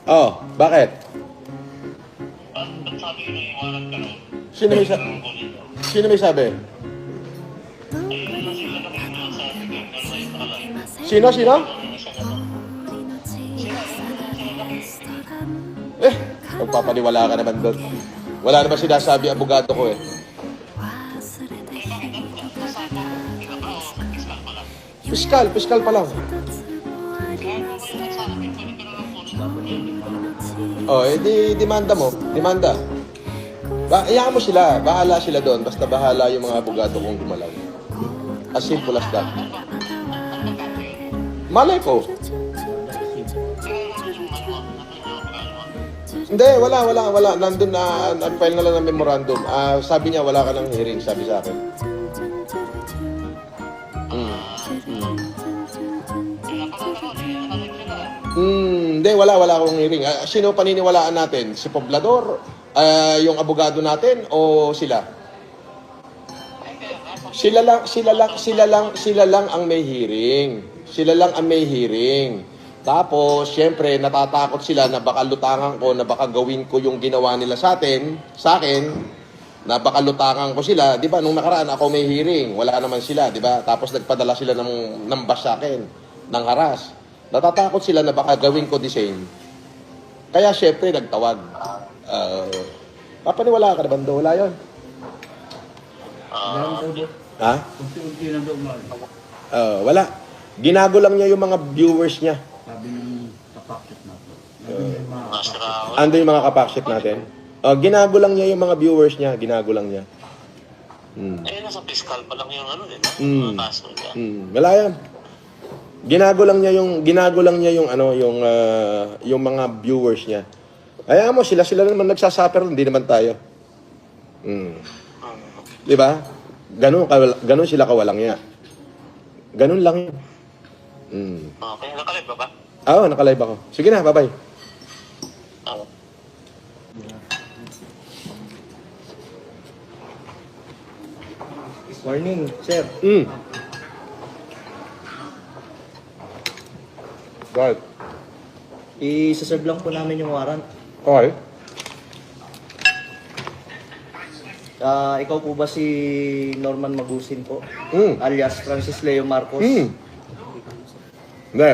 Oh, bakit? Ba't sabi na iwanan ka nun? Sino may, sino may sabi? Ayun na sila na kung sa atin yung dalawa yung nakalay. Sino? Sino? Magpapaniwala ka naman doon. Wala naman sinasabi abogado ko eh. Piskal pa lang. Oh, di demanda mo. Demanda. Iyaan mo sila. Bahala sila doon. Basta bahala yung mga abogado kong gumalaw. As simple as that. Malay ko. Hindi, wala. Nandun na, file na lang ng memorandum. Sabi niya, wala ka ng hearing, sabi sa akin. Hindi, wala akong hearing. Sino paniniwalaan natin? Si Poblador? Yung abogado natin? O sila? Sila lang ang may hearing. Sila lang ang may hearing. Tapos, syempre, natatakot sila na baka lutangan ko, na baka gawin ko yung ginawa nila sa akin, na baka lutangan ko sila. Di ba, nung nakaraan ako may hearing, wala naman sila, di ba? Tapos nagpadala sila ng bus sa akin, ng haras. Natatakot sila na baka gawin ko the same. Kaya, syempre, nagtawag. Papaniwala ka na ba? Wala yun. Ha? Wala. Ginago lang niya yung mga viewers niya. Sabi ng kapakit natin. Ando yung mga kapakship natin? Ginago lang niya yung mga viewers niya. Ginago lang niya. Eh, nasa fiscal pa lang yung ano din. Mga kaso niya. Wala yan. Ginago lang niya yung ano, yung mga viewers niya. Kaya mo, sila naman nagsasuffer, hindi naman tayo. Di ba? Ganun sila kawalang niya. Ganun lang yun. Okay, nakalive ba ba? Oo, nakalive ako. Sige na, bye-bye. Morning, sir. Right. I-serve lang po namin yung warrant. Okay. Ikaw po ba si Norman Magusin po? Mm. Alias Francis Leo Marcos? Hindi.